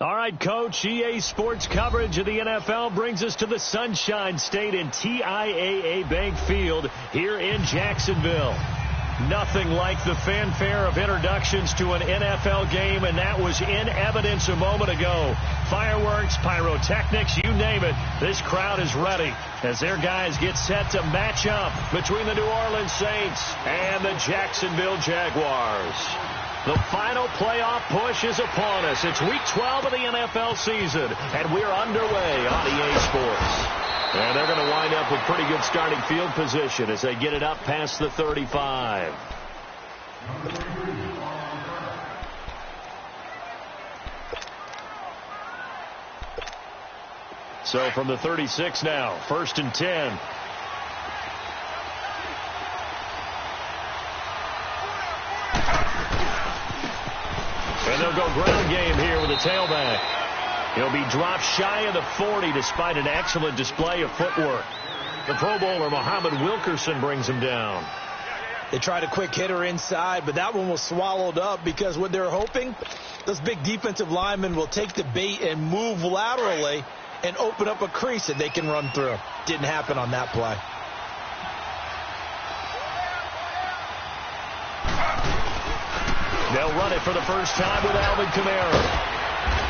All right, Coach, EA Sports coverage of the NFL brings us to the Sunshine State in TIAA Bank Field here in Jacksonville. Nothing like the fanfare of introductions to an NFL game, and that was in evidence a moment ago. Fireworks, pyrotechnics, you name it. This crowd is ready as their guys get set to match up between the New Orleans Saints and the Jacksonville Jaguars. The final playoff push is upon us. It's week 12 of the NFL season, and we're underway on EA Sports. And they're going to wind up with pretty good starting field position as they get it up past the 35. So from the 36 now, 1st and 10. And they'll go ground game here with a tailback. He'll be dropped shy of the 40 despite an excellent display of footwork. The Pro Bowler, Muhammad Wilkerson, brings him down. They tried a quick hitter inside, but that one was swallowed up because what they're hoping, those big defensive linemen will take the bait and move laterally and open up a crease that they can run through. Didn't happen on that play. They'll run it for the first time with Alvin Kamara.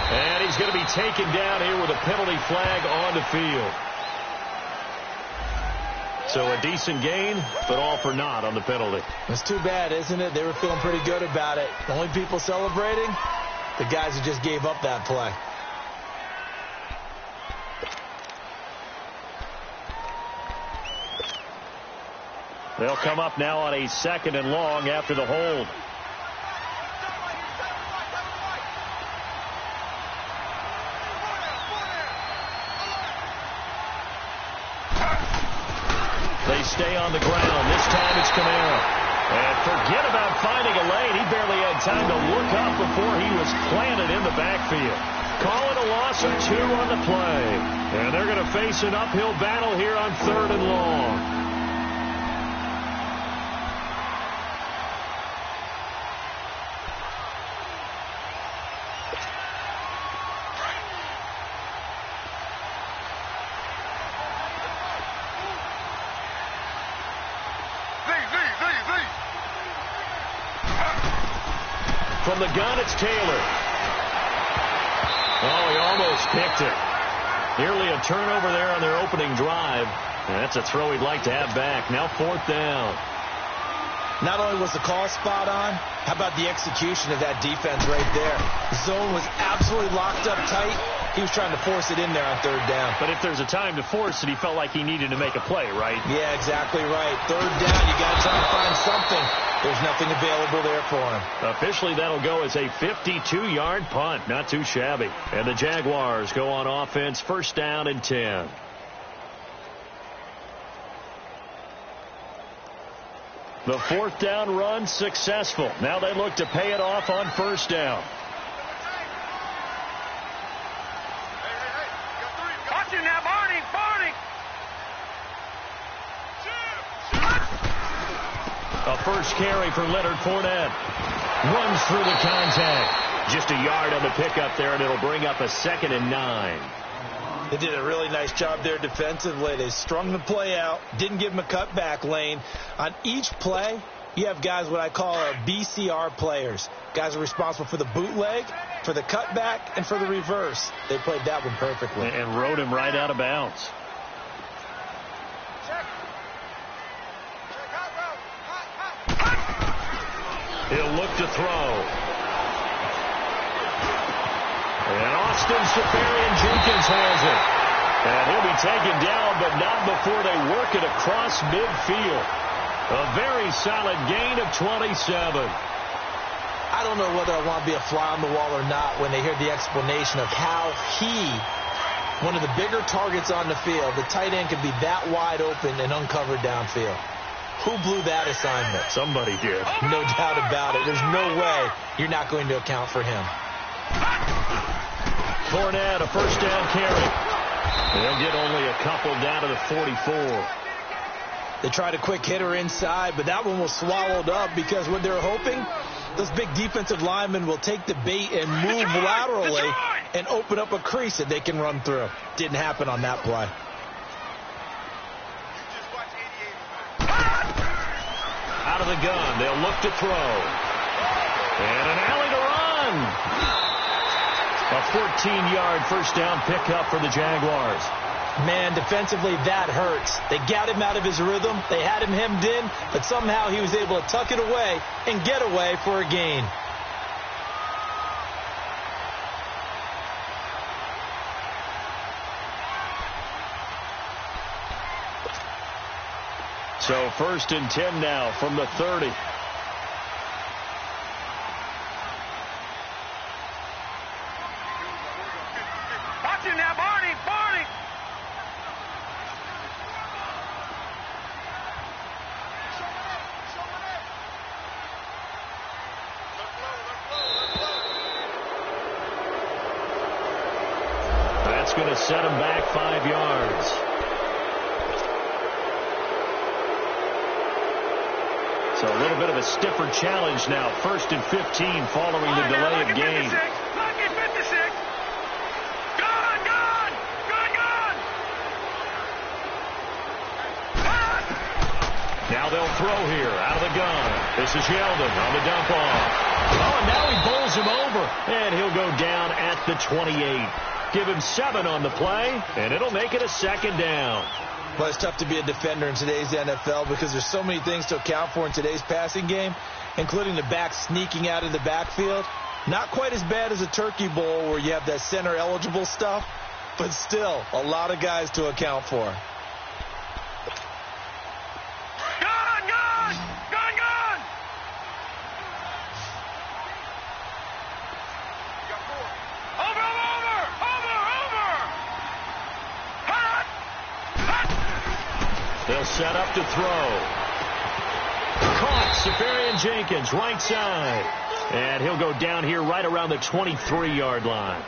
And he's going to be taken down here with a penalty flag on the field. So a decent gain, but all for naught on the penalty. It's too bad, isn't it? They were feeling pretty good about it. The only people celebrating, the guys who just gave up that play. They'll come up now on a 2nd and long after the hold. They stay on the ground. This time it's Kamara. And forget about finding a lane. He barely had time to look up before he was planted in the backfield. Calling a loss of 2 on the play. And they're going to face an uphill battle here on 3rd and long. From the gun, it's Taylor. Oh, he almost picked it. Nearly a turnover there on their opening drive. And that's a throw he'd like to have back. Now 4th down. Not only was the call spot on, how about the execution of that defense right there? The zone was absolutely locked up tight. He was trying to force it in there on 3rd down. But if there's a time to force it, he felt like he needed to make a play, right? Yeah, exactly right. 3rd down, you got to try to find something. There's nothing available there for him. Officially, that'll go as a 52-yard punt. Not too shabby. And the Jaguars go on offense, 1st down and 10. The 4th down run successful. Now they look to pay it off on 1st down. Watch it now, Barney. A first carry for Leonard Fournette. Runs through the contact. Just a yard on the pickup there, and it'll bring up a 2nd and 9. They did a really nice job there defensively. They strung the play out, didn't give him a cutback lane. On each play, you have guys what I call BCR players. Guys are responsible for the bootleg, for the cutback, and for the reverse. They played that one perfectly. And rode him right out of bounds. He'll look to throw. And Austin Seferian-Jenkins has it. And he'll be taken down, but not before they work it across midfield. A very solid gain of 27. I don't know whether I want to be a fly on the wall or not when they hear the explanation of how one of the bigger targets on the field, the tight end could be that wide open and uncovered downfield. Who blew that assignment? Somebody did. No doubt about it. There's no way you're not going to account for him. Fournette, a first down carry. They'll get only a couple down to the 44. They tried a quick hitter inside, but that one was swallowed up because what they're hoping, those big defensive linemen will take the bait and move laterally and open up a crease that they can run through. Didn't happen on that play. Out of the gun, they'll look to throw. And an alley to run. A 14-yard first down pickup for the Jaguars. Man, defensively, that hurts. They got him out of his rhythm. They had him hemmed in, but somehow he was able to tuck it away and get away for a gain. So 1st and 10 now from the 30. Watching now, Barney. That's going to set him back 5 yards. So a little bit of a stiffer challenge now. 1st and 15 following the delay of game. Lucky 56. Gone. Now they'll throw here out of the gun. This is Yeldon on the dump off. Oh, and now he bowls him over. And he'll go down at the 28. Give him 7 on the play, and it'll make it a 2nd down. Well, it's tough to be a defender in today's NFL because there's so many things to account for in today's passing game, including the back sneaking out of the backfield. Not quite as bad as a turkey bowl where you have that center eligible stuff, but still a lot of guys to account for. Gone. Over. Hot. They'll set up to throw. Caught. Safarian Jenkins, right side. And he'll go down here right around the 23-yard line.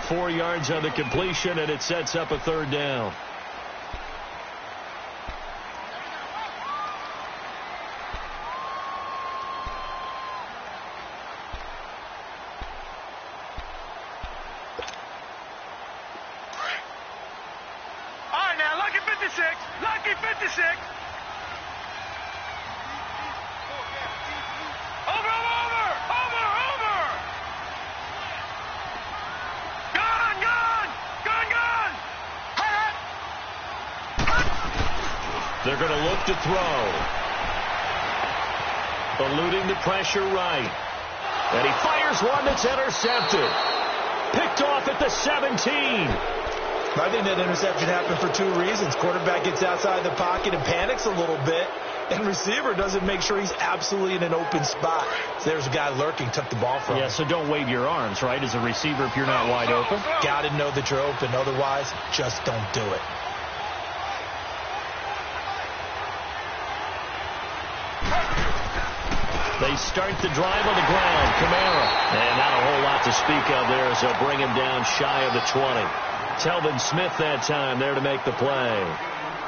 4 yards on the completion, and it sets up a 3rd down. All right, now, lucky 56. Over. Gone. They're going to look to throw. Eluding the pressure right. And he fires one that's intercepted. Picked off at the 17. I think that interception happened for 2 reasons. Quarterback gets outside the pocket and panics a little bit, and receiver doesn't make sure he's absolutely in an open spot. So there's a guy lurking, took the ball from him. Yeah, so don't wave your arms, right, as a receiver if you're not wide open. Got to know that you're open. Otherwise, just don't do it. They start the drive on the ground. Kamara. And not a whole lot to speak of there as they'll bring him down shy of the 20. Telvin Smith that time there to make the play.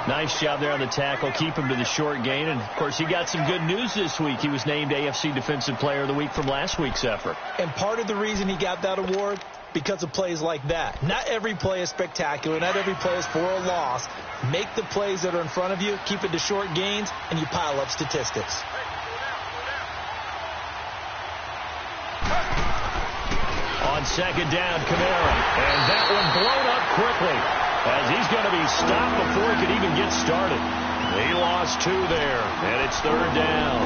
Nice job there on the tackle. Keep him to the short gain. And, of course, he got some good news this week. He was named AFC Defensive Player of the Week from last week's effort. And part of the reason he got that award, because of plays like that. Not every play is spectacular. Not every play is for a loss. Make the plays that are in front of you, keep it to short gains, and you pile up statistics. On 2nd down, Kamara. And that one blown up quickly as he's going to be stopped before he could even get started. He lost 2 there, and it's 3rd down.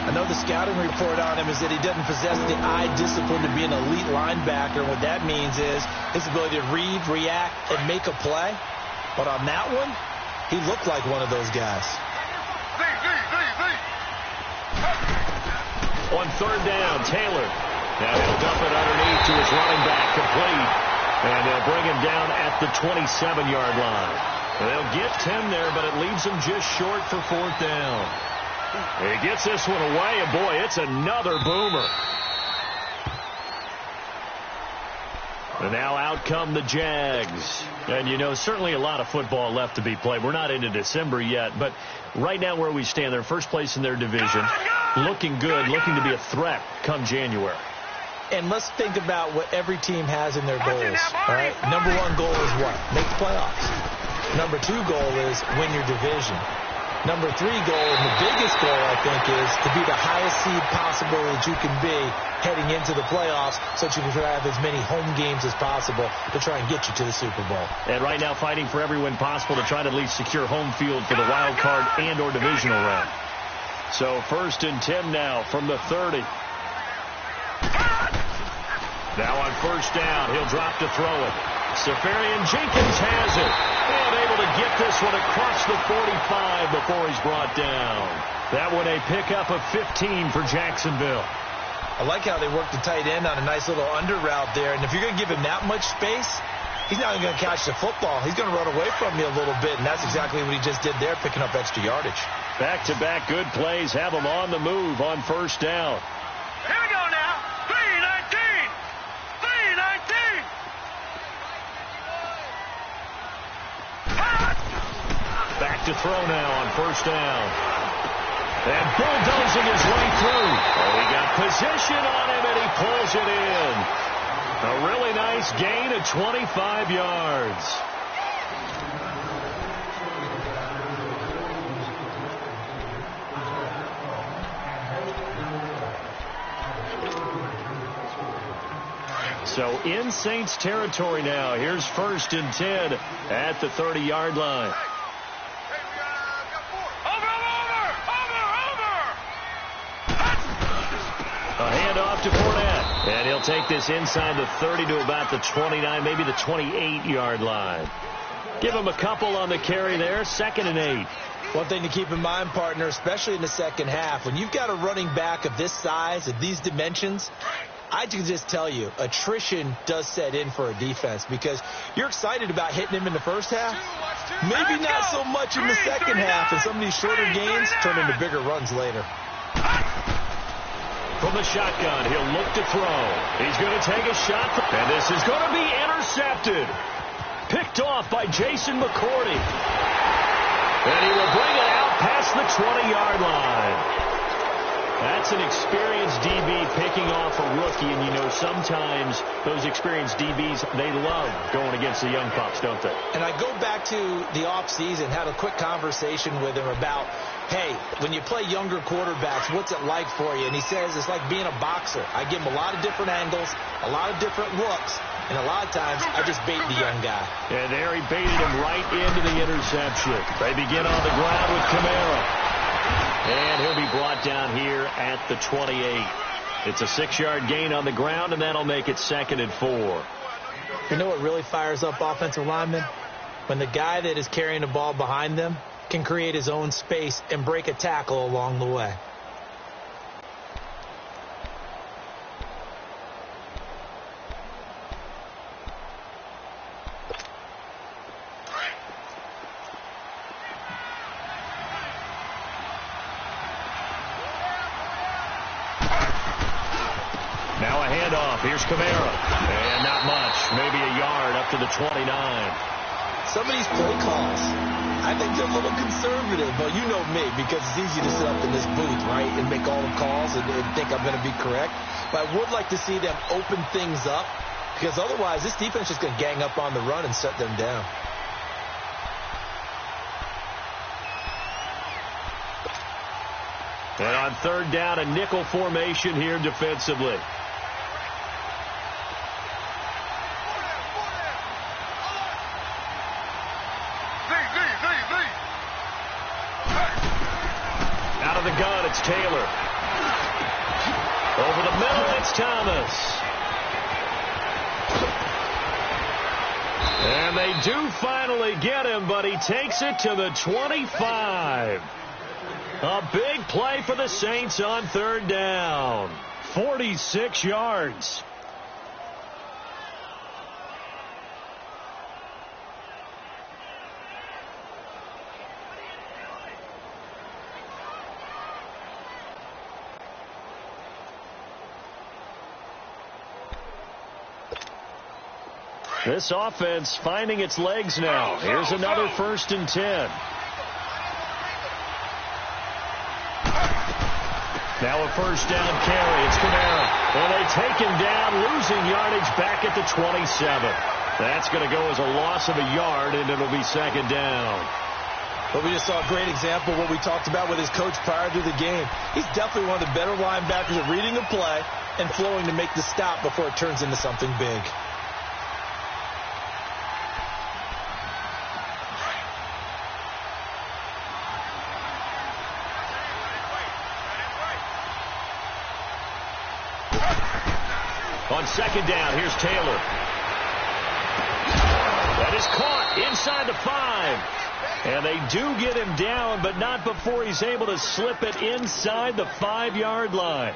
I know the scouting report on him is that he doesn't possess the eye discipline to be an elite linebacker. What that means is his ability to read, react, and make a play. But on that one, he looked like one of those guys. On 3rd down, Taylor. Now he'll dump it underneath to his running back, complete. And they'll bring him down at the 27-yard line. They'll get 10 there, but it leaves him just short for 4th down. He gets this one away, and boy, it's another boomer. And now out come the Jags. And, you know, certainly a lot of football left to be played. We're not into December yet, but right now where we stand, they're first place in their division. Looking good, looking to be a threat come January. And let's think about what every team has in their goals, all right? Number one goal is what? Make the playoffs. Number two goal is win your division. Number three goal, and the biggest goal, I think, is to be the highest seed possible that you can be heading into the playoffs so that you can have as many home games as possible to try and get you to the Super Bowl. And right now fighting for every win possible to try to at least secure home field for the wild card and or divisional round. So 1st and 10 now from the 30. Now on 1st down, he'll drop to throw it. Safarian Jenkins has it. And able to get this one across the 45 before he's brought down. That one a pickup of 15 for Jacksonville. I like how they worked the tight end on a nice little under route there. And if you're going to give him that much space, he's not going to catch the football. He's going to run away from you a little bit, and that's exactly what he just did there, picking up extra yardage. Back-to-back good plays have him on the move on 1st down. Here we go now. 3-19. 3-19. Back to throw now on 1st down. And bulldozing his way through. Oh, he got position on him, and he pulls it in. A really nice gain of 25 yards. So in Saints territory now. Here's 1st and 10 at the 30-yard line. A handoff to Fournette. And he'll take this inside the 30 to about the 29, maybe the 28-yard line. Give him a couple on the carry there. 2nd and 8. One thing to keep in mind, partner, especially in the second half, when you've got a running back of this size, of these dimensions, I can just tell you, attrition does set in for a defense because you're excited about hitting him in the first half. Maybe not so much in the second half, and some of these shorter gains turn into bigger runs later. From the shotgun, he'll look to throw. He's going to take a shot, and this is going to be intercepted. Picked off by Jason McCourty. And he will bring it out past the 20-yard line. That's an experienced DB picking off a rookie, and you know sometimes those experienced DBs, they love going against the young pups, don't they? And I go back to the offseason, had a quick conversation with him about, hey, when you play younger quarterbacks, what's it like for you? And he says it's like being a boxer. I give him a lot of different angles, a lot of different looks, and a lot of times I just bait the young guy. And there he baited him right into the interception. They begin on the ground with Kamara. And he'll be brought down here at the 28. It's a 6-yard gain on the ground, and that'll make it 2nd and 4. You know what really fires up offensive linemen? When the guy that is carrying the ball behind them can create his own space and break a tackle along the way. Now a handoff. Here's Kamara. And not much. Maybe a yard up to the 29. Some of these play calls, I think they're a little conservative. But you know me, because it's easy to sit up in this booth, right, and make all the calls and think I'm going to be correct. But I would like to see them open things up, because otherwise this defense is going to gang up on the run and shut them down. And on 3rd down, a nickel formation here defensively. Out of the gun, it's Taylor. Over the middle, it's Thomas. And they do finally get him, but he takes it to the 25. A big play for the Saints on 3rd down. 46 yards. This offense finding its legs now. Here's another 1st and 10. Now a first down carry. It's Kamara. And they take him down, losing yardage back at the 27. That's going to go as a loss of a yard, and it'll be second down. But we just saw a great example of what we talked about with his coach prior to the game. He's definitely one of the better linebackers at reading a play and flowing to make the stop before it turns into something big. On second down, here's Taylor. That is caught inside the 5. And they do get him down, but not before he's able to slip it inside the 5-yard line.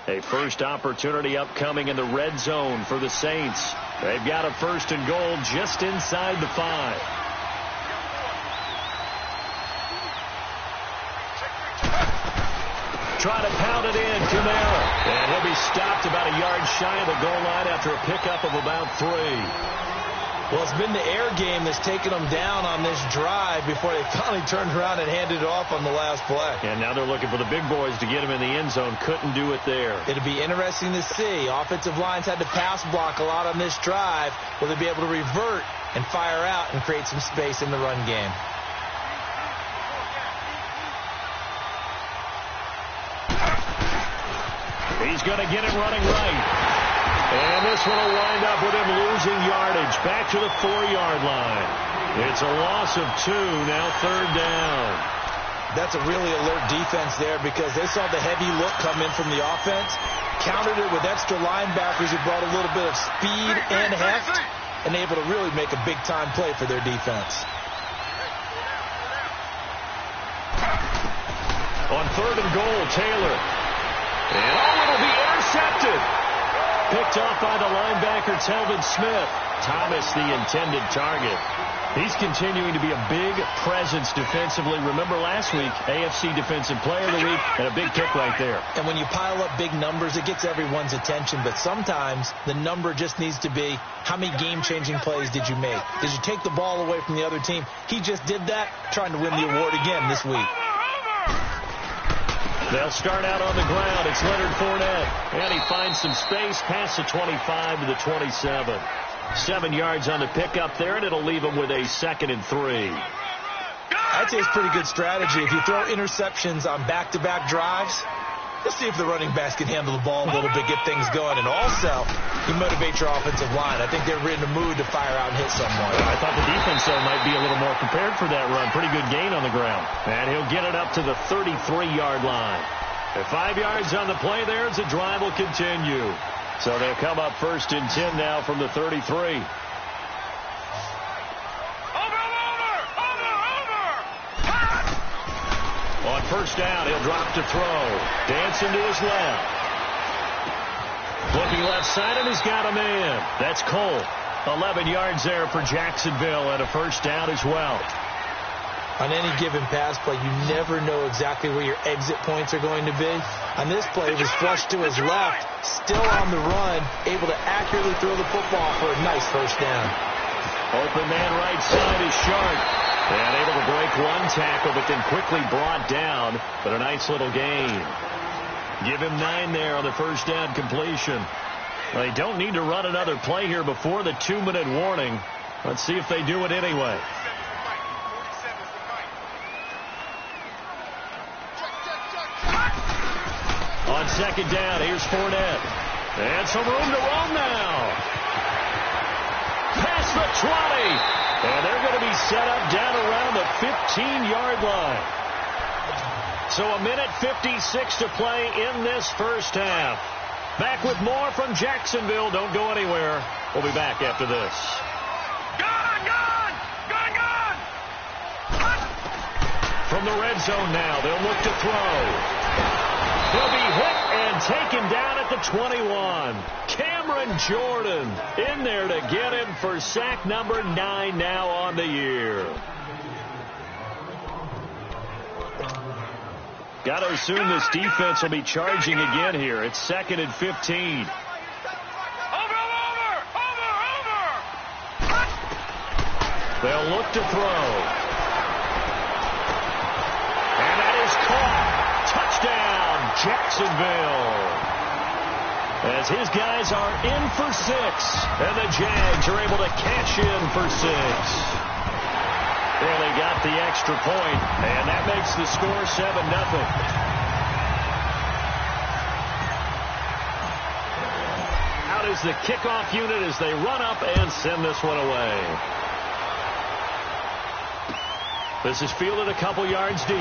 A first opportunity upcoming in the red zone for the Saints. They've got a first and goal just inside the 5. Trying to pound it in, Kamara. And he'll be stopped about a yard shy of the goal line after a pickup of about 3. Well, it's been the air game that's taken them down on this drive before they finally turned around and handed it off on the last play. And now they're looking for the big boys to get him in the end zone. Couldn't do it there. It'll be interesting to see. Offensive lines had to pass block a lot on this drive. Will they be able to revert and fire out and create some space in the run game? He's going to get it running right. And this one will wind up with him losing yardage back to the 4-yard line. It's a loss of 2, now third down. That's a really alert defense there because they saw the heavy look come in from the offense, countered it with extra linebackers who brought a little bit of speed and heft, and able to really make a big-time play for their defense. On third and goal, Taylor. And it'll be intercepted. Picked off by the linebacker, Telvin Smith. Thomas, the intended target. He's continuing to be a big presence defensively. Remember last week, AFC Defensive Player of the Week, and a big kick right there. And when you pile up big numbers, it gets everyone's attention. But sometimes the number just needs to be, how many game-changing plays did you make? Did you take the ball away from the other team? He just did that, trying to win the award again this week. They'll start out on the ground. It's Leonard Fournette. And he finds some space past the 25 to the 27. 7 yards on the pickup there, and it'll leave him with a 2nd and 3. I'd say it's pretty good strategy. If you throw interceptions on back-to-back drives, let's see if the running backs can handle the ball a little bit, get things going. And also, you motivate your offensive line. I think they're in the mood to fire out and hit someone. I thought the defense, though, might be a little more prepared for that run. Pretty good gain on the ground. And he'll get it up to the 33-yard line. At 5 yards on the play there as the drive will continue. So they'll come up first and 10 now from the 33. On first down, he'll drop to throw. Dancing to his left. Looking left side, and he's got a man. That's Cole. 11 yards there for Jacksonville, and a first down as well. On any given pass play, you never know exactly where your exit points are going to be. On this play, it was flushed to his left, still on the run, able to accurately throw the football for a nice first down. Open man right side is Sharp. And able to break one tackle, but then quickly brought down. But a nice little gain. Give him 9 there on the first down completion. Well, they don't need to run another play here before the 2-minute warning. Let's see if they do it anyway. On second down, here's Fournette. And some room to run now. Past the 20. And they're going to be set up down around the 15-yard line. So a minute 56 to play in this first half. Back with more from Jacksonville. Don't go anywhere. We'll be back after this. From the red zone now, they'll look to throw. He'll be hit and taken down at the 21. Cameron Jordan in there to get him for sack number 9 now on the year. Got to assume this defense will be charging again here. It's 2nd and 15. They'll look to throw. And that is caught. Touchdown, Jacksonville. As his guys are in for 6. And the Jags are able to cash in for 6. Well, they got the extra point, and that makes the score 7-0. Is the kickoff unit as they run up and send this one away. This is fielded a couple yards deep.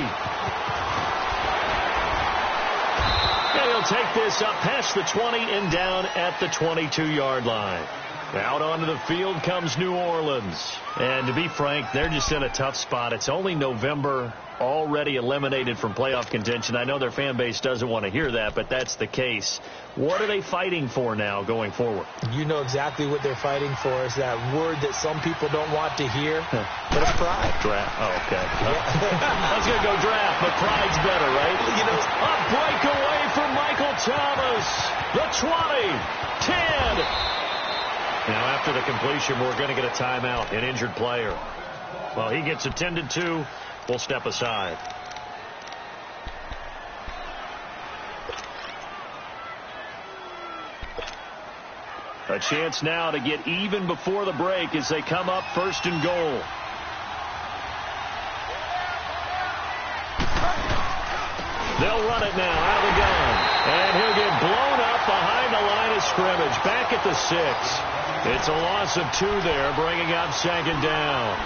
And he'll take this up past the 20 and down at the 22-yard line. Out onto the field comes New Orleans. And to be frank, they're just in a tough spot. It's only November, already eliminated from playoff contention. I know their fan base doesn't want to hear that, but that's the case. What are they fighting for now going forward? You know exactly what they're fighting for. Is that word that some people don't want to hear, but it's pride. Draft. Oh, okay. I was going to go draft, but pride's better, right? You know, a breakaway from Michael Thomas. The 20, 10. Now, after the completion, we're going to get a timeout, an injured player. Well, he gets attended to. We'll step aside. A chance now to get even before the break as they come up 1st and goal. They'll run it now out of the gun. And he'll get blown up behind the line of scrimmage. Back at the 6. It's a loss of 2 there, bringing up 2nd down.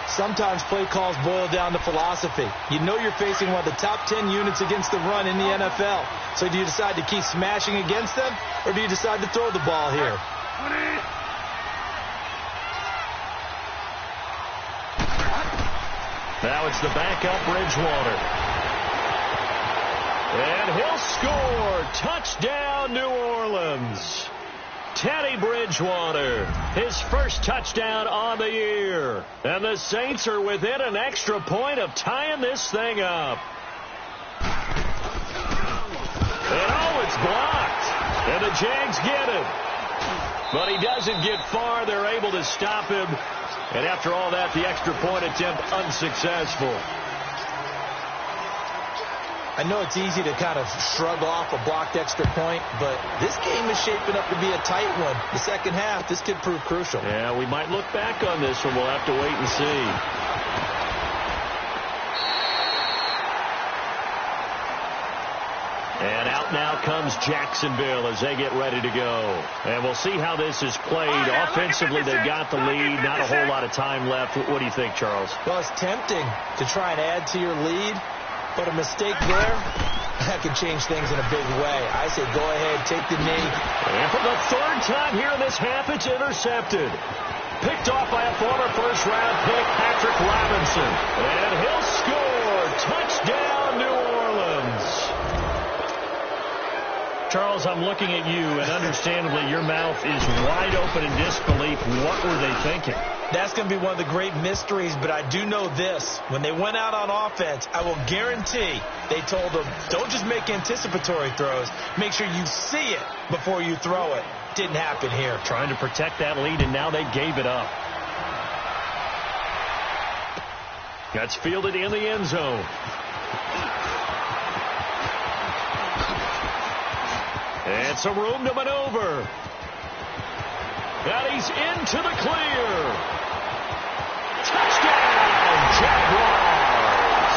Sometimes play calls boil down to philosophy. You know you're facing one of the top 10 units against the run in the NFL. So do you decide to keep smashing against them, or do you decide to throw the ball here? Now it's the backup Bridgewater. And he'll score. Touchdown, New Orleans. Teddy Bridgewater, his first touchdown on the year. And the Saints are within an extra point of tying this thing up. And oh, it's blocked. And the Jags get it. But he doesn't get far. They're able to stop him. And after all that, the extra point attempt unsuccessful. I know it's easy to kind of shrug off a blocked extra point, but this game is shaping up to be a tight one. The second half, this could prove crucial. Yeah, we might look back on this one. We'll have to wait and see. And out now comes Jacksonville as they get ready to go. And we'll see how this is played. Offensively, they've got the lead. Not a whole lot of time left. What do you think, Charles? Well, it's tempting to try and add to your lead. But a mistake there, that can change things in a big way. I say go ahead, take the knee. And for the 3rd time here in this half, it's intercepted. Picked off by a former first-round pick, Patrick Robinson. And he'll score. Touchdown, New Orleans. Charles, I'm looking at you, and understandably, your mouth is wide open in disbelief. What were they thinking? That's going to be one of the great mysteries, but I do know this. When they went out on offense, I will guarantee they told them, don't just make anticipatory throws. Make sure you see it before you throw it. Didn't happen here. Trying to protect that lead, and now they gave it up. That's fielded in the end zone. And some room to maneuver. And he's into the clear. Touchdown, Jaguars.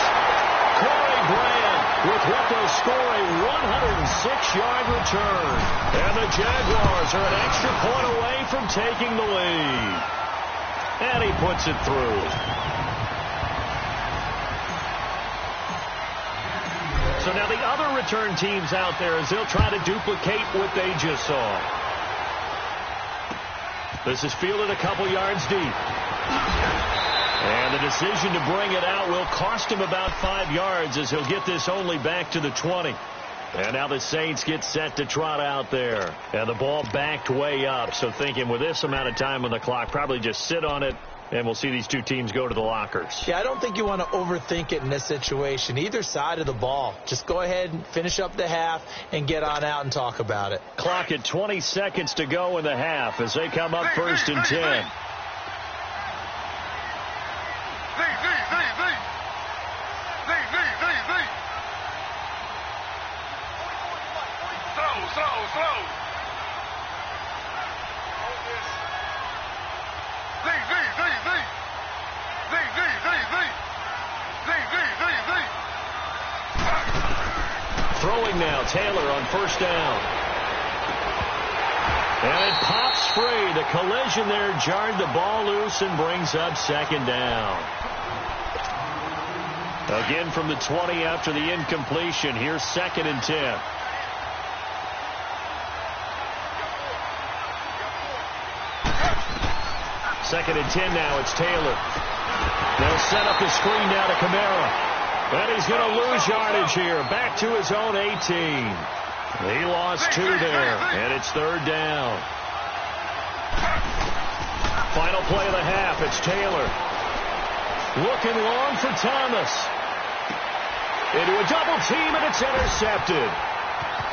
Corey Grant with what they'll score a 106-yard return. And the Jaguars are an extra point away from taking the lead. And he puts it through. So now the other return teams out there as they'll try to duplicate what they just saw. This is fielded a couple yards deep. And the decision to bring it out will cost him about 5 yards as he'll get this only back to the 20. And now the Saints get set to trot out there. And the ball backed way up. So thinking with this amount of time on the clock, probably just sit on it. And we'll see these two teams go to the lockers. Yeah, I don't think you want to overthink it in this situation. Either side of the ball. Just go ahead and finish up the half and get on out and talk about it. Clock at 20 seconds to go in the half as they come up 1st and 10. Throwing now, Taylor on first down. And it pops free. The collision there jarred the ball loose and brings up second down. Again from the 20 after the incompletion. Here's 2nd and 10. Second and 10 now. It's Taylor. They'll set up the screen down to Kamara. And he's going to lose yardage here. Back to his own 18. He lost 2 there. And it's 3rd down. Final play of the half. It's Taylor. Looking long for Thomas. Into a double team, and it's intercepted.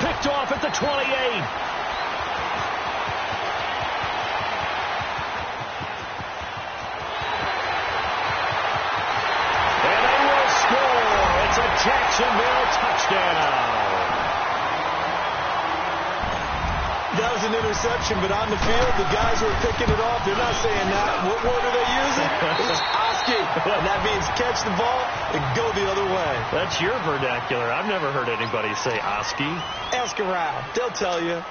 Picked off at the 28. It's a Jacksonville touchdown. That was an interception, but on the field, the guys who are picking it off, they're not saying that. What word are they using? It's Oski. And that means catch the ball and go the other way. That's your vernacular. I've never heard anybody say Oski. Ask around. They'll tell you.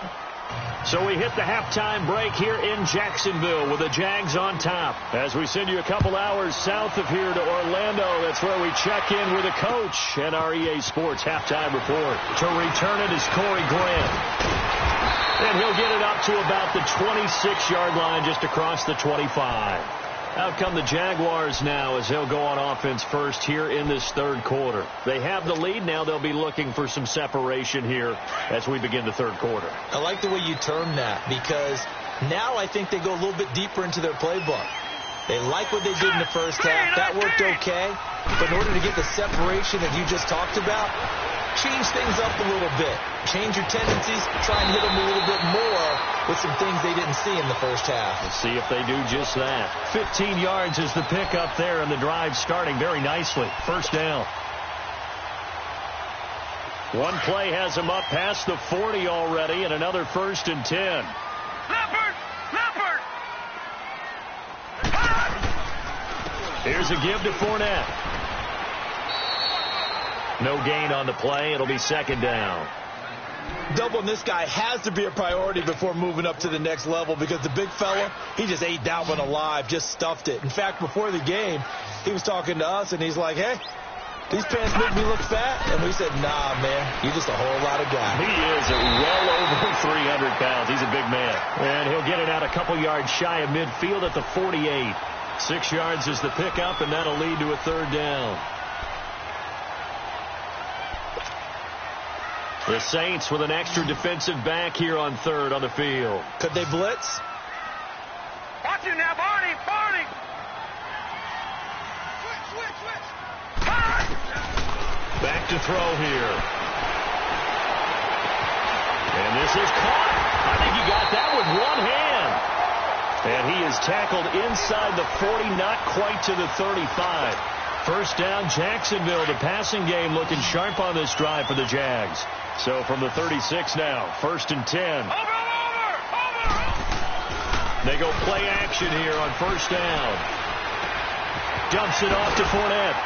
So we hit the halftime break here in Jacksonville with the Jags on top. As we send you a couple hours south of here to Orlando, that's where we check in with the coach and our EA Sports halftime report. To return it is Corey Grant. And he'll get it up to about the 26-yard line, just across the 25. Out come the Jaguars now as they'll go on offense first here in this 3rd quarter. They have the lead. Now they'll be looking for some separation here as we begin the 3rd quarter. I like the way you term that, because now I think they go a little bit deeper into their playbook. They like what they did in the first half. That worked okay. But in order to get the separation that you just talked about, change things up a little bit. Change your tendencies. Try and hit them a little bit more with some things they didn't see in the first half. Let's see if they do just that. 15 yards is the pickup there, and the drive starting very nicely. First down. One play has them up past the 40 already, and another 1st and 10. Leopard! Leopard! Here's a give to Fournette. No gain on the play. It'll be 2nd down. Doubling this guy has to be a priority before moving up to the next level, because the big fella, he just ate that one alive, just stuffed it. In fact, before the game, he was talking to us, and he's like, hey, these pants make me look fat. And we said, nah, man, you're just a whole lot of guy. He is well over 300 pounds. He's a big man. And he'll get it out a couple yards shy of midfield at the 48. 6 yards is the pickup, and that'll lead to a 3rd down. The Saints with an extra defensive back here on 3rd on the field. Could they blitz? Watch it now, Barney! Barney! Switch! Back to throw here. And this is caught. I think he got that with one hand. And he is tackled inside the 40, not quite to the 35. First down, Jacksonville. The passing game looking sharp on this drive for the Jags. So from the 36 now, 1st and 10. Over! They go play action here on first down. Dumps it off to Fournette.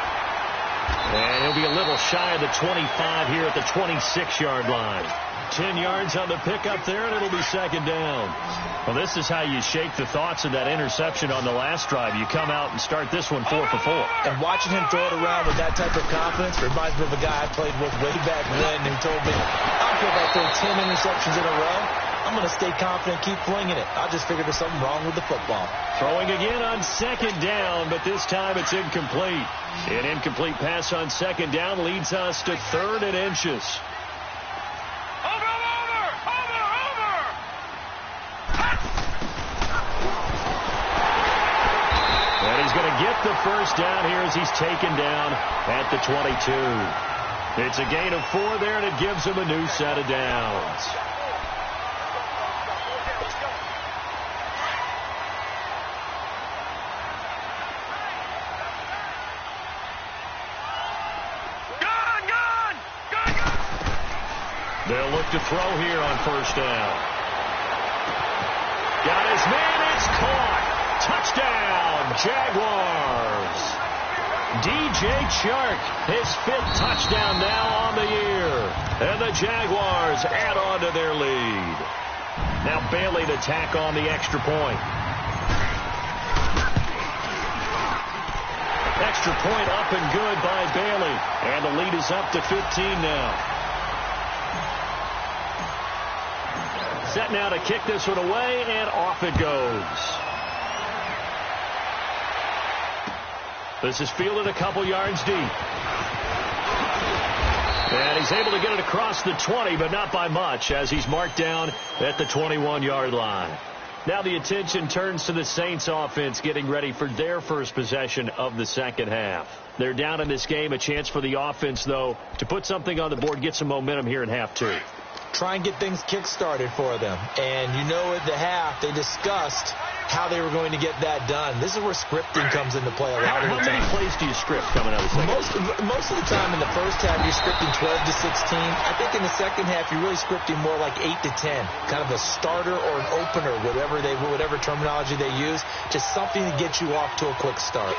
And he'll be a little shy of the 25 here at the 26-yard line. 10 yards on the pickup there, and it'll be 2nd down. Well, this is how you shake the thoughts of that interception on the last drive. You come out and start this one 4 for 4. And watching him throw it around with that type of confidence reminds me of a guy I played with way back then who told me, I don't care if I throw 10 interceptions in a row. I'm going to stay confident, keep flinging it. I just figured there's something wrong with the football. Throwing again on 2nd down, but this time it's incomplete. An incomplete pass on 2nd down leads us to 3rd and inches. And he's going to get the first down here as he's taken down at the 22. It's a gain of 4 there, and it gives him a new set of downs. They'll look to throw here on first down. Got his man, it's caught. Touchdown, Jaguars. DJ Chark, his 5th touchdown now on the year. And the Jaguars add on to their lead. Now Bailey to tack on the extra point. Extra point up and good by Bailey. And the lead is up to 15 now. Set now to kick this one away, and off it goes. This is fielded a couple yards deep. And he's able to get it across the 20, but not by much, as he's marked down at the 21-yard line. Now the attention turns to the Saints offense getting ready for their first possession of the second half. They're down in this game. A chance for the offense, though, to put something on the board, get some momentum here in half 2. Try and get things kick-started for them. And you know at the half, they discussed how they were going to get that done. This is where scripting comes into play a lot of the time. How many plays do you script coming out of the second? Most of the time in the first half, you're scripting 12 to 16. I think in the second half, you're really scripting more like 8 to 10. Kind of a starter or an opener, whatever terminology they use. Just something to get you off to a quick start.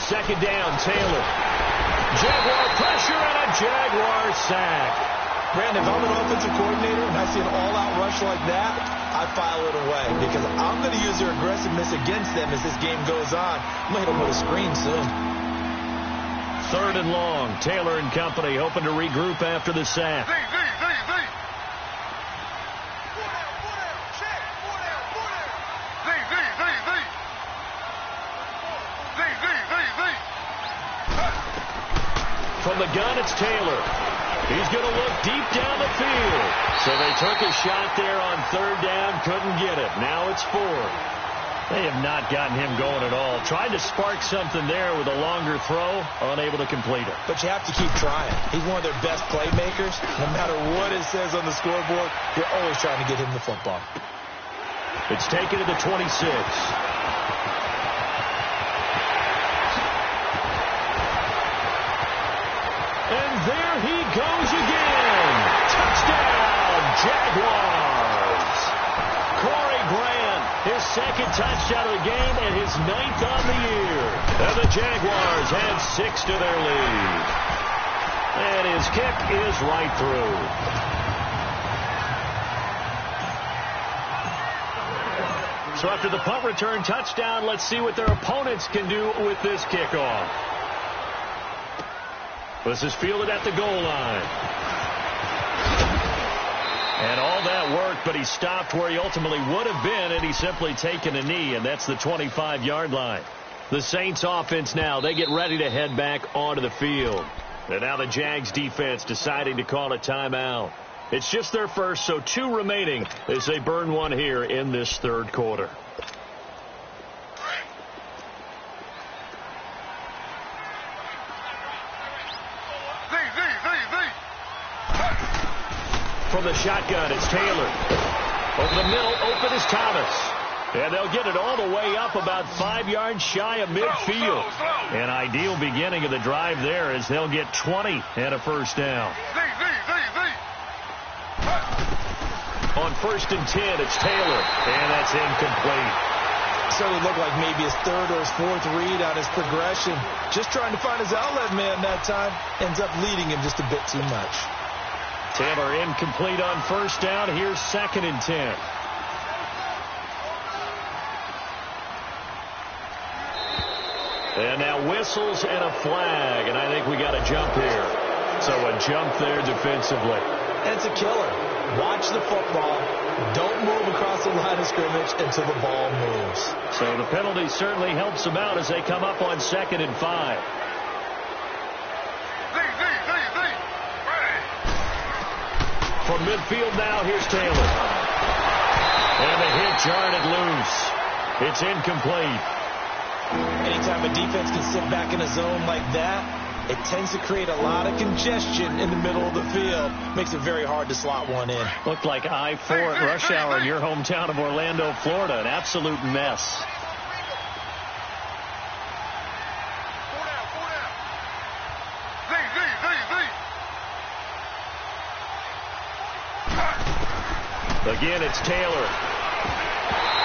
Second down, Taylor. Jaguar pressure and a Jaguar sack. Brandon, if I'm an offensive coordinator and I see an all-out rush like that, I file it away because I'm going to use their aggressiveness against them as this game goes on. I'm going to hit them with a screen soon. 3rd and long. Taylor and company hoping to regroup after the sack. From the gun, it's Taylor. He's going to look deep down the field. So they took a shot there on 3rd down, couldn't get it. Now it's 4th. They have not gotten him going at all. Tried to spark something there with a longer throw, unable to complete it. But you have to keep trying. He's one of their best playmakers. No matter what it says on the scoreboard, you're always trying to get him the football. It's taken to the 26. And there he goes again. Touchdown, Jaguars. Corey Grant, his 2nd touchdown of the game and his 9th on the year. And the Jaguars add 6 to their lead. And his kick is right through. So after the punt return touchdown, let's see what their opponents can do with this kickoff. This is fielded at the goal line. And all that work, but he stopped where he ultimately would have been, and he's simply taken a knee, and that's the 25-yard line. The Saints offense now, they get ready to head back onto the field. And now the Jags defense deciding to call a timeout. It's just their first, so 2 remaining as they burn one here in this 3rd quarter. From the shotgun, it's Taylor. Over the middle, open is Thomas. And they'll get it all the way up about 5 yards shy of midfield. An ideal beginning of the drive there as they'll get 20 and a first down. On 1st and 10, it's Taylor. And that's incomplete. Certainly looked like maybe his 3rd or his 4th read on his progression. Just trying to find his outlet man that time. Ends up leading him just a bit too much. Taylor incomplete on 1st down. Here's 2nd and 10. And now whistles and a flag, and I think we got a jump here. So a jump there defensively. And it's a killer. Watch the football. Don't move across the line of scrimmage until the ball moves. So the penalty certainly helps them out as they come up on 2nd and 5. From midfield now, here's Taylor. And the hit jarred it loose. It's incomplete. Anytime a defense can sit back in a zone like that, it tends to create a lot of congestion in the middle of the field. Makes it very hard to slot one in. Looked like I-4 at rush hour in your hometown of Orlando, Florida. An absolute mess. Again, it's Taylor.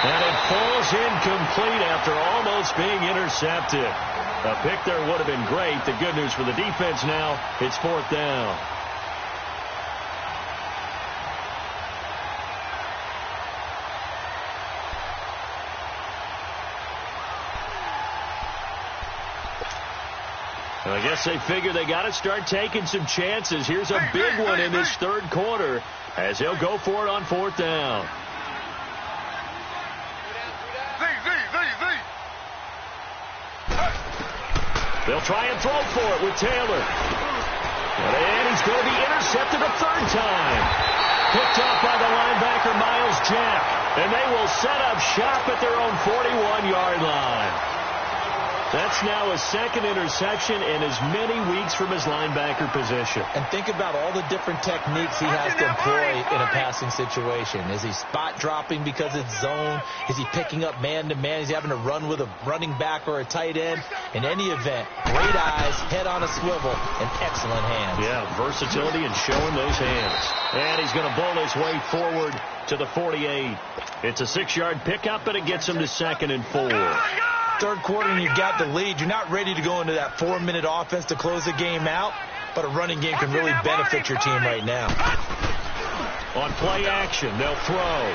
And it falls incomplete after almost being intercepted. A pick there would have been great. The good news for the defense now, it's 4th down. I guess they figure they got to start taking some chances. Here's a big one in this third quarter as they'll go for it on 4th down. They'll try and throw for it with Taylor. And he's going to be intercepted a third time. Picked off by the linebacker, Miles Jack. And they will set up shop at their own 41-yard line. That's now a second interception in as many weeks from his linebacker position. And think about all the different techniques he has to employ in a passing situation. Is he spot dropping because it's zone? Is he picking up man-to-man? Is he having to run with a running back or a tight end? In any event, great eyes, head on a swivel, and excellent hands. Yeah, versatility and showing those hands. And he's going to bowl his way forward to the 48. It's a 6-yard pickup, and it gets him to 2nd and 4. Third quarter and you've got the lead. You're not ready to go into that 4-minute offense to close the game out, but a running game can really benefit your team right now. On play action, they'll throw.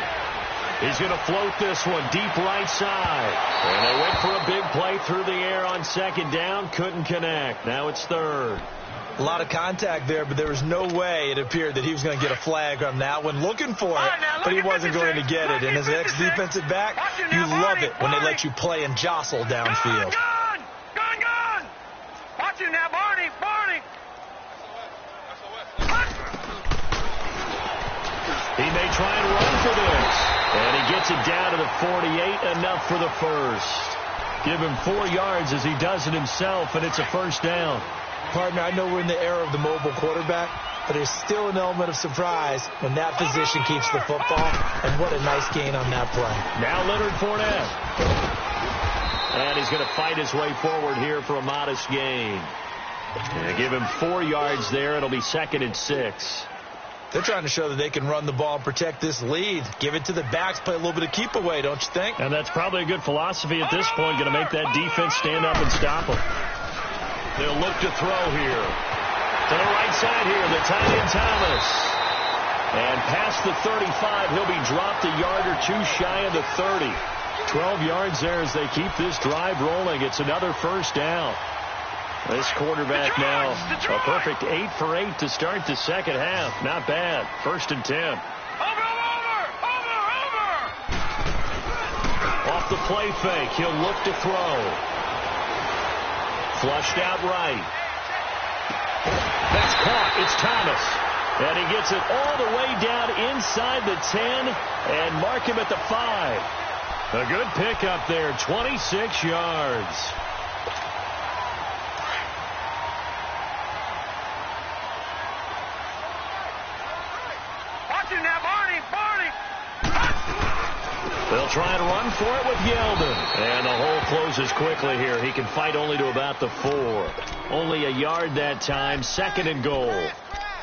He's going to float this one deep right side. And they went for a big play through the air on 2nd down. Couldn't connect. Now it's 3rd. A lot of contact there, but there was no way it appeared that he was going to get a flag on that one. Looking for it, but he wasn't going to get it. And as an ex-defensive back, you love it when they let you play and jostle downfield. Gone! Watch it now, Barney! He may try and run for this. And he gets it down to the 48, enough for the first. Give him 4 yards as he does it himself, and it's a 1st down. Partner, I know we're in the era of the mobile quarterback, but there's still an element of surprise when that position keeps the football, and what a nice gain on that play. Now Leonard Fournette. And he's going to fight his way forward here for a modest gain. And give him 4 yards there. It'll be 2nd and 6. They're trying to show that they can run the ball and protect this lead. Give it to the backs, play a little bit of keep away, don't you think? And that's probably a good philosophy at this point, going to make that defense stand up and stop them. They'll look to throw here. To the right side here, the tight end Thomas. And past the 35, he'll be dropped a yard or two shy of the 30. 12 yards there as they keep this drive rolling. It's another 1st down. This quarterback now, a perfect 8 for 8 to start the second half. Not bad. 1st and 10. Over! Off the play fake, he'll look to throw. Flushed out right. That's caught. It's Thomas. And he gets it all the way down inside the 10 and mark him at the 5. A good pickup there, 26 yards. Watch it now, Barney! They'll try and run for it with Yeldon. And the hole closes quickly here. He can fight only to about the 4. Only a yard that time. 2nd and goal.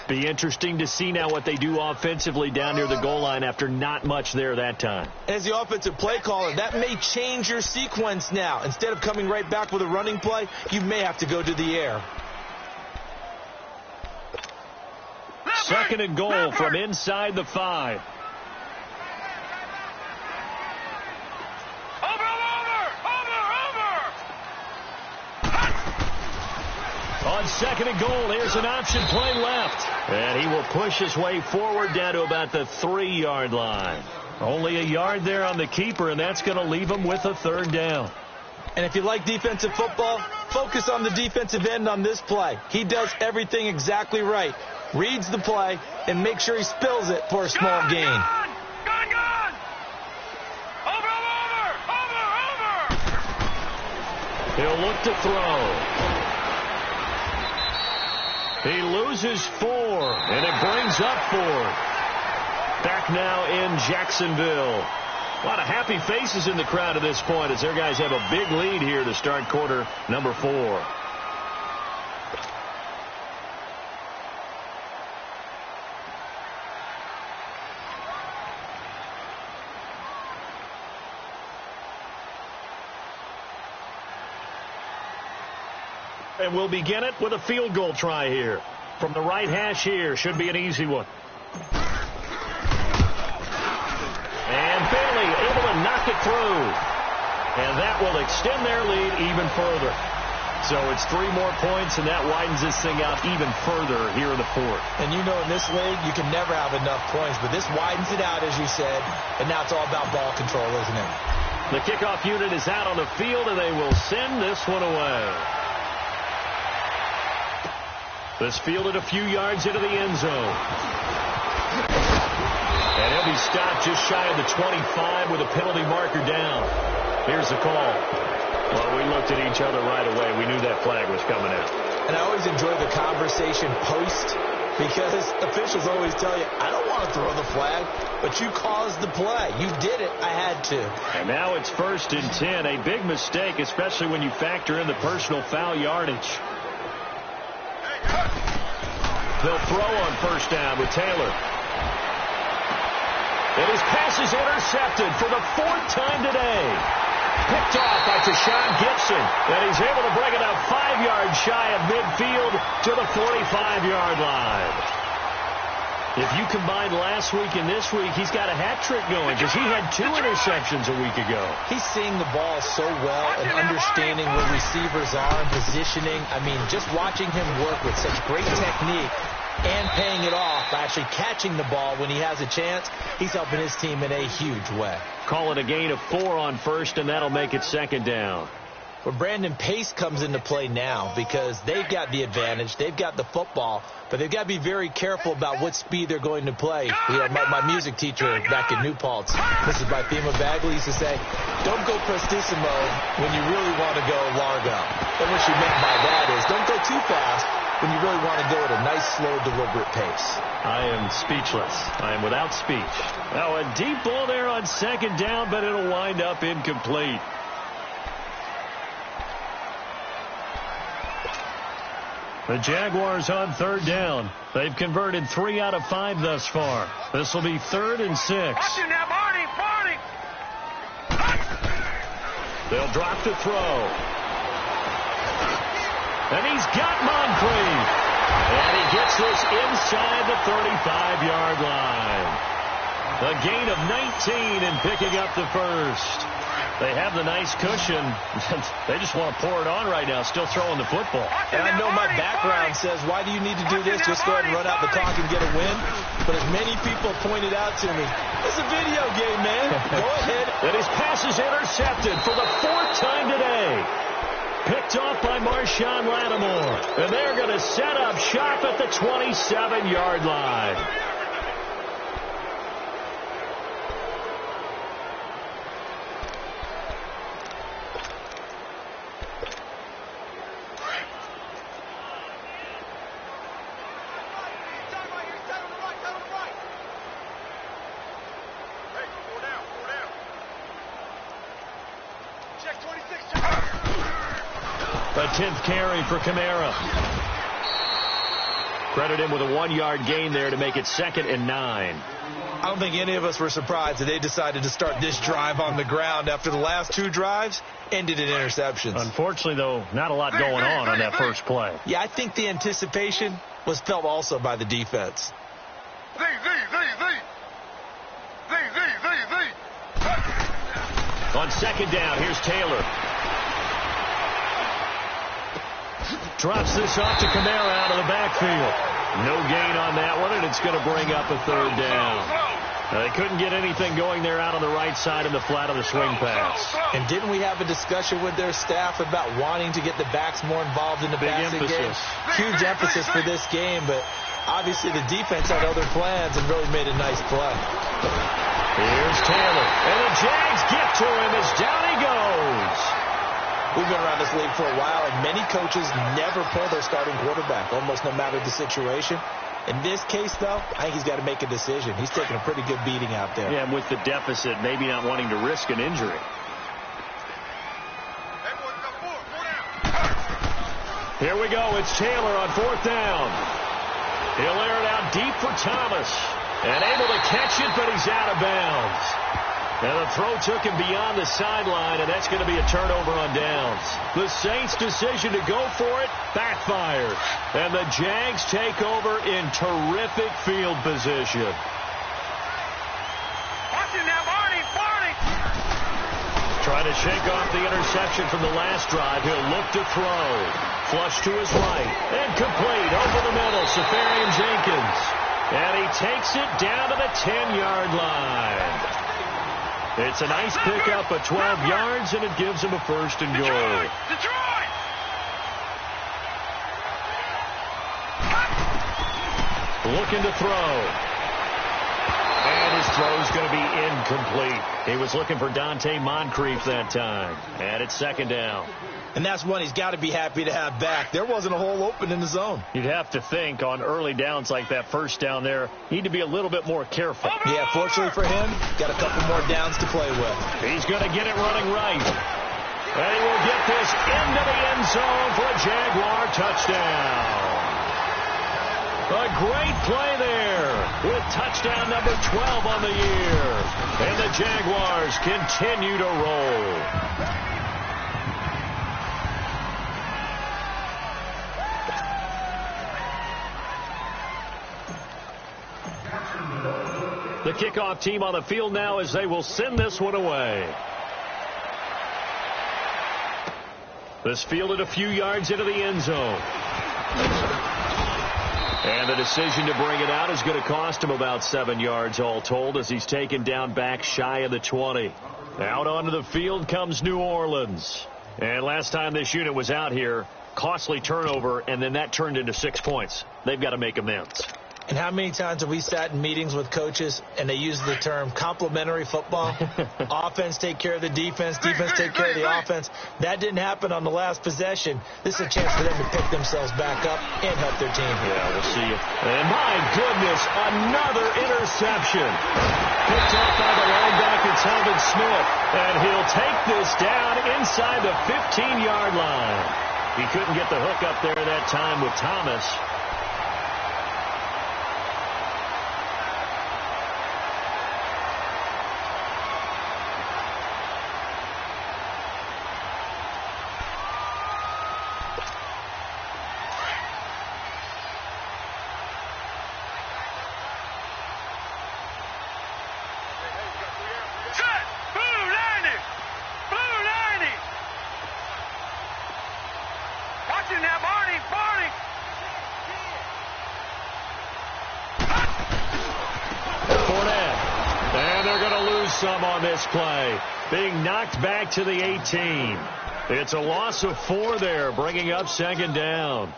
Be interesting to see now what they do offensively down near the goal line after not much there that time. As the offensive play caller, that may change your sequence now. Instead of coming right back with a running play, you may have to go to the air. 2nd and goal from inside the 5. On 2nd and goal, here's an option play left. And he will push his way forward down to about the 3-yard line. Only a yard there on the keeper, and that's going to leave him with a 3rd down. And if you like defensive football, focus on the defensive end on this play. He does everything exactly right. Reads the play and makes sure he spills it for a small gain. Gone! Over! He'll look to throw. He loses 4, and it brings up 4. Back now in Jacksonville. A lot of happy faces in the crowd at this point as their guys have a big lead here to start quarter number 4. And we'll begin it with a field goal try here. From the right hash here. Should be an easy one. And Bailey able to knock it through. And that will extend their lead even further. So it's 3 more points, and that widens this thing out even further here in the 4th. And you know in this league, you can never have enough points, but this widens it out, as you said, and now it's all about ball control, isn't it? The kickoff unit is out on the field, and they will send this one away. This fielded a few yards into the end zone. And he'll be stopped just shy of the 25 with a penalty marker down. Here's the call. Well, we looked at each other right away. We knew that flag was coming out. And I always enjoy the conversation post because officials always tell you, I don't want to throw the flag, but you caused the play. You did it. I had to. And now it's 1st and 10. A big mistake, especially when you factor in the personal foul yardage. They'll throw on 1st down with Taylor. And his pass is intercepted for the 4th time today. Picked off by Tashawn Gibson. And he's able to bring it up 5 yards shy of midfield to the 45-yard line. If you combine last week and this week, he's got a hat trick going because he had 2 interceptions a week ago. He's seeing the ball so well and understanding where receivers are and positioning. I mean, just watching him work with such great technique and paying it off by actually catching the ball when he has a chance, he's helping his team in a huge way. Call it a gain of 4 on 1st, and that'll make it 2nd down. Well, Brandon, pace comes into play now because they've got the advantage. They've got the football, but they've got to be very careful about what speed they're going to play. My music teacher back in New Paltz, Mrs. Bythema Bagley, used to say, don't go prestissimo when you really want to go largo. And what she meant by that is don't go too fast when you really want to go at a nice, slow, deliberate pace. I am speechless. I am without speech. Now a deep ball there on 2nd down, but it'll wind up incomplete. The Jaguars on 3rd down. They've converted 3 out of 5 thus far. This will be 3rd and 6. Watch him now, Barney, Barney. They'll drop the throw. And he's got Moncrief. And he gets this inside the 35-yard line. A gain of 19 and picking up the 1st. They have the nice cushion. They just want to pour it on right now, still throwing the football. And I know my background says, why do you need to do this? Just go ahead and run out the clock and get a win. But as many people pointed out to me, it's a video game, man. Go ahead. And his pass is intercepted for the 4th time today. Picked off by Marshawn Lattimore. And they're going to set up shop at the 27-yard line. A 10th carry for Kamara. Credit him with a 1-yard gain there to make it 2nd and 9. I don't think any of us were surprised that they decided to start this drive on the ground after the last 2 drives ended in interceptions. Unfortunately, though, not a lot going on that first play. Yeah, I think the anticipation was felt also by the defense. On 2nd down, here's Taylor. Drops this off to Kamara out of the backfield. No gain on that one, and it's going to bring up a 3rd down. They couldn't get anything going there out on the right side in the flat of the swing pass. And didn't we have a discussion with their staff about wanting to get the backs more involved in the passing game? Huge emphasis for this game, but obviously the defense had other plans and really made a nice play. Here's Taylor, and the Jags get to him as down he goes. We've been around this league for a while, and many coaches never pull their starting quarterback, almost no matter the situation. In this case, though, I think he's got to make a decision. He's taking a pretty good beating out there. Yeah, and with the deficit, maybe not wanting to risk an injury. Here we go. It's Taylor on 4th down. He'll air it out deep for Thomas. And able to catch it, but he's out of bounds. And the throw took him beyond the sideline, and that's going to be a turnover on downs. The Saints' decision to go for it backfired. And the Jags take over in terrific field position. Watch it now, Barney! Trying to shake off the interception from the last drive. He'll look to throw. Flush to his right. And complete over the middle. Safarian Jenkins. And he takes it down to the 10-yard line. It's a nice pickup of 12 yards, and it gives him a 1st and goal. Detroit! Looking to throw. And his throw's going to be incomplete. He was looking for Dante Moncrief that time. And it's 2nd down. And that's one he's got to be happy to have back. There wasn't a hole open in the zone. You'd have to think on early downs like that 1st down there, need to be a little bit more careful. Yeah, fortunately for him, got a couple more downs to play with. He's going to get it running right. And he will get this into the end zone for a Jaguar touchdown. A great play there with touchdown number 12 on the year. And the Jaguars continue to roll. The kickoff team on the field now as they will send this one away. This fielded a few yards into the end zone. And the decision to bring it out is going to cost him about 7 yards all told as he's taken down back shy of the 20. Out onto the field comes New Orleans. And last time this unit was out here, costly turnover, and then that turned into 6 points. They've got to make amends. And how many times have we sat in meetings with coaches and they use the term complementary football? Offense take care of the defense, defense take care of the offense. That didn't happen on the last possession. This is a chance for them to pick themselves back up and help their team. Yeah, we'll see you. And my goodness, another interception. Picked off by the linebacker, Telvin Smith. And he'll take this down inside the 15-yard line. He couldn't get the hook up there that time with Thomas. Some on this play, being knocked back to the 18. It's a loss of 4 there, bringing up 2nd down.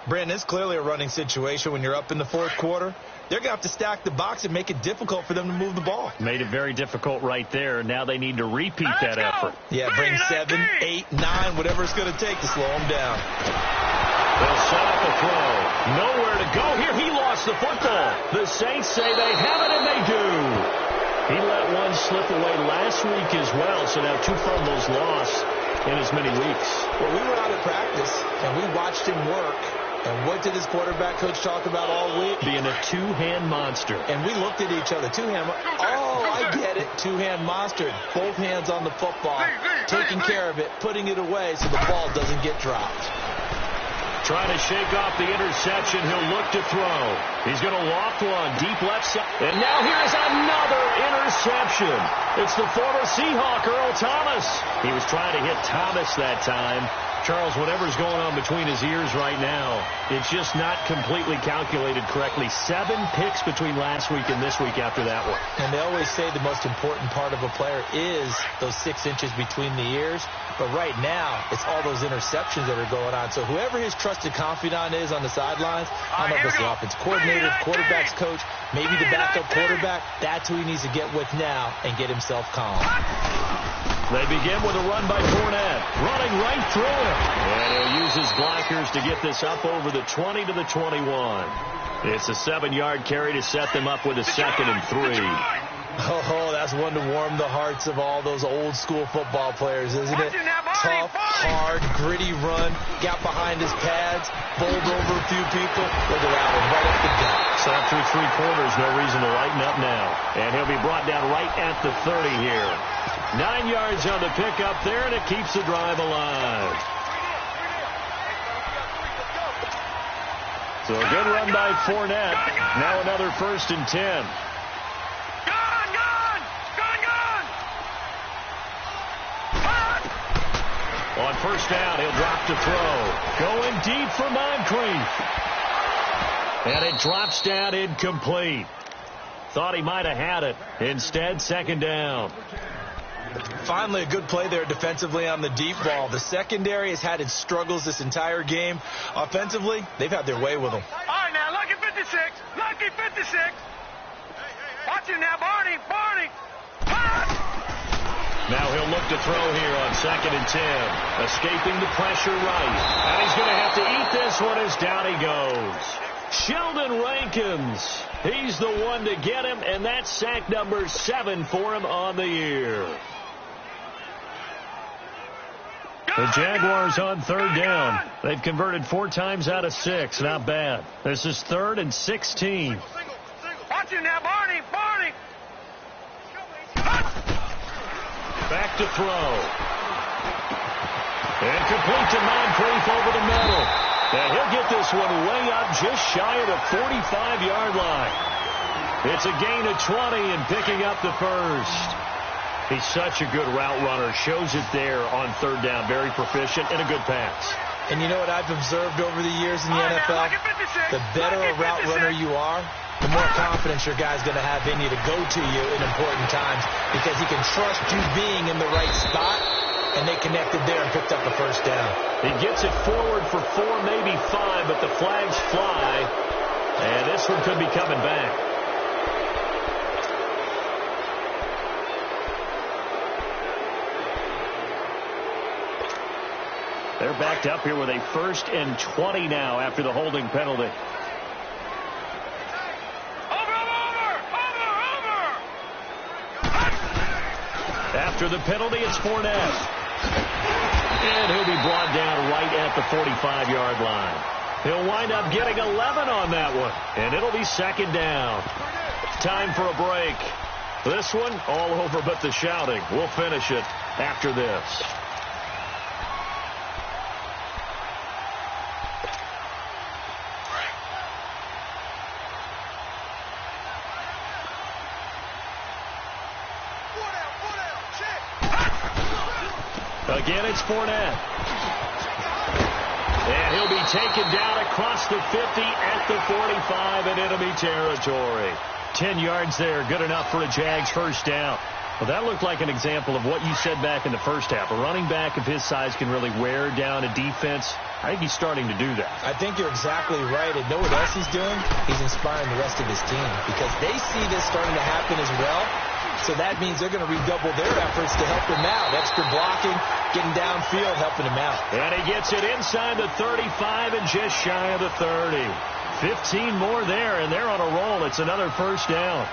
Brandon, it's clearly a running situation when you're up in the 4th quarter. They're going to have to stack the box and make it difficult for them to move the ball. Made it very difficult right there. Now they need to repeat that effort. Yeah, bring 7, 8, 9, whatever it's going to take to slow them down. They'll set up a throw. Nowhere to go here. He lost the football. The Saints say they have it, and they do. He let one slip away last week as well, so now 2 fumbles lost in as many weeks. Well, we were out at practice, and we watched him work. And what did his quarterback coach talk about all week? Being a 2-hand monster. And we looked at each other. 2-hand. Oh, I get it. 2-hand monster. Both hands on the football. Taking care of it. Putting it away so the ball doesn't get dropped. Trying to shake off the interception. He'll look to throw. He's going to loft one deep left side. And now here's another interception. It's the former Seahawk, Earl Thomas. He was trying to hit Thomas that time. Charles, whatever's going on between his ears right now, it's just not completely calculated correctly. 7 picks between last week and this week after that one. And they always say the most important part of a player is those 6 inches between the ears. But right now, it's all those interceptions that are going on. So whoever his trusted confidant is on the sidelines, I don't know if it's the offense coordinator, quarterback's coach, maybe the backup quarterback, that's who he needs to get with now and get himself calm. They begin with a run by Fournette, running right through it. And he'll use his blockers to get this up over the 20 to the 21. It's a 7-yard carry to set them up with a 2nd and 3. Oh, that's one to warm the hearts of all those old school football players, isn't it? Tough, hard, gritty run, got behind his pads, bowled over a few people. Look at that one, right up the gut. Sat through 3 quarters, no reason to lighten up now. And he'll be brought down right at the 30 here. 9 yards on the pickup there, and it keeps the drive alive. So a good run by Fournette. Now another 1st and 10. On 1st down, he'll drop to throw. Going deep for Moncrief. And it drops down incomplete. Thought he might have had it. Instead, 2nd down. Finally, a good play there defensively on the deep ball. The secondary has had its struggles this entire game. Offensively, they've had their way with them. All right, now, lucky 56. Lucky 56. Watch him now, Barney. Barney. Now he'll look to throw here on 2nd and 10. Escaping the pressure right. And he's going to have to eat this one as down he goes. Sheldon Rankins. He's the one to get him, and that's sack number 7 for him on the year. The Jaguars on 3rd down. They've converted 4 times out of 6. Not bad. This is 3rd and 16. Watch him now, Barney. Barney. Back to throw. And complete to Moncrief over the middle. And he'll get this one way up just shy of the 45-yard line. It's a gain of 20 and picking up the 1st. He's such a good route runner. Shows it there on 3rd down. Very proficient and a good pass. And you know what I've observed over the years in the NFL? The better a route runner you are, the more confidence your guy's going to have in you to go to you in important times because he can trust you being in the right spot, and they connected there and picked up the 1st down. He gets it forward for 4, maybe 5, but the flags fly, and this one could be coming back. They're backed up here with a 1st and 20 now after the holding penalty. After the penalty, it's Fournette. And he'll be brought down right at the 45-yard line. He'll wind up getting 11 on that one. And it'll be 2nd down. Time for a break. This one, all over but the shouting. We'll finish it after this. Again, it's Fournette. And he'll be taken down across the 50 at the 45 in enemy territory. 10 yards there, good enough for a Jags 1st down. Well, that looked like an example of what you said back in the 1st half. A running back of his size can really wear down a defense. I think he's starting to do that. I think you're exactly right. And know what else he's doing? He's inspiring the rest of his team because they see this starting to happen as well. So that means they're going to redouble their efforts to help him out. Extra blocking, getting downfield, helping him out. And he gets it inside the 35 and just shy of the 30. 15 more there, and they're on a roll. It's another 1st down.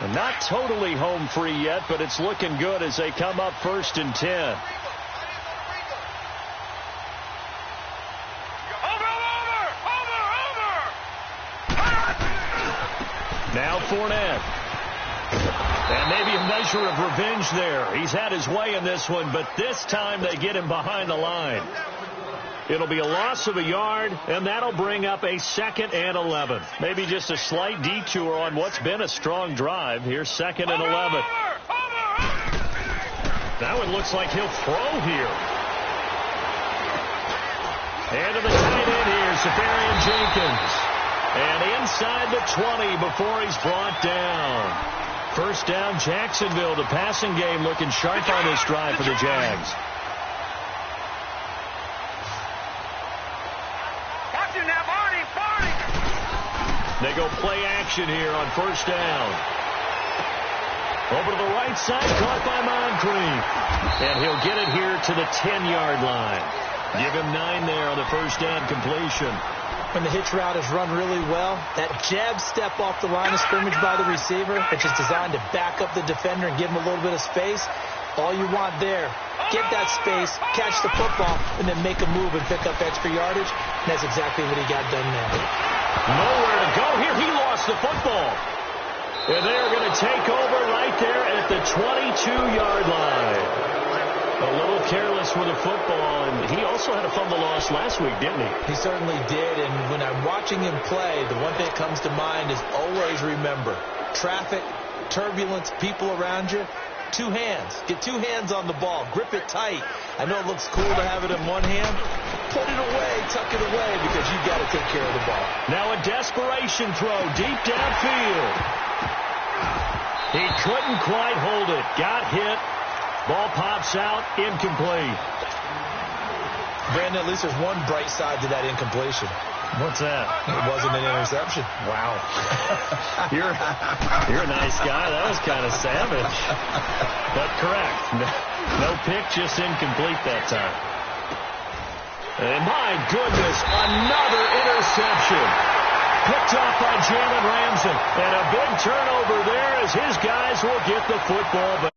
And not totally home free yet, but it's looking good as they come up 1st and 10. Now Fournette. And maybe a measure of revenge there. He's had his way in this one, but this time they get him behind the line. It'll be a loss of a yard, and that'll bring up a 2nd and 11. Maybe just a slight detour on what's been a strong drive. Here's 2nd and 11. That one looks like he'll throw here. And to the tight end here, Safarian Jenkins. And inside the 20 before he's brought down. First down, Jacksonville. The passing game looking sharp on this drive for the Jags. Watch him now, Barney. They go play action here on first down. Over to the right side, caught by Moncrief. And he'll get it here to the 10-yard line. Give him 9 there on the first down completion. When the hitch route is run really well, that jab step off the line of scrimmage by the receiver, which is designed to back up the defender and give him a little bit of space, all you want there, get that space, catch the football, and then make a move and pick up extra yardage. And that's exactly what he got done there. Nowhere to go here. He lost the football. And they're going to take over right there at the 22-yard line. A little careless with the football, and he also had a fumble loss last week, didn't he? He certainly did, and when I'm watching him play, the one thing that comes to mind is always remember, traffic, turbulence, people around you, 2 hands. Get 2 hands on the ball. Grip it tight. I know it looks cool to have it in one hand. Put it away, tuck it away, because you've got to take care of the ball. Now a desperation throw deep downfield. He couldn't quite hold it. Got hit. Ball pops out, incomplete. Brandon, at least there's one bright side to that incompletion. What's that? It wasn't an interception. Wow. You're a nice guy. That was kind of savage. But correct. No pick, just incomplete that time. And my goodness, another interception. Picked off by Jalen Ramsey. And a big turnover there as his guys will get the football back.